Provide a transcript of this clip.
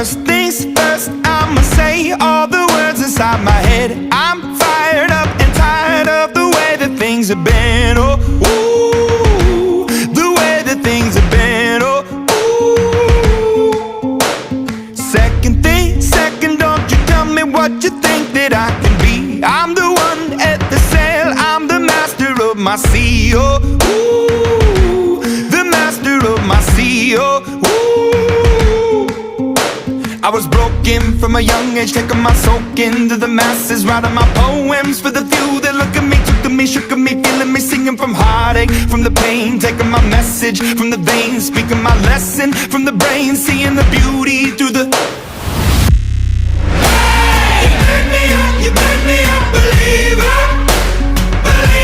First things first, I'ma say all the words inside my head. I'm fired up and tired of the way that things have been. Oh, ooh, the way that things have been. Oh, ooh. Second thing, second, don't you tell me what you think that I can be. I'm the one at the sail, I'm the master of my sea. Oh, ooh, the master of my sea. Oh, ooh. I was broken from a young age, taking my soak into the masses, writing my poems for the few that look at me, took to me, shook at me, feeling me, singing from heartache, from the pain, taking my message from the veins, speaking my lesson from the brain, seeing the beauty through the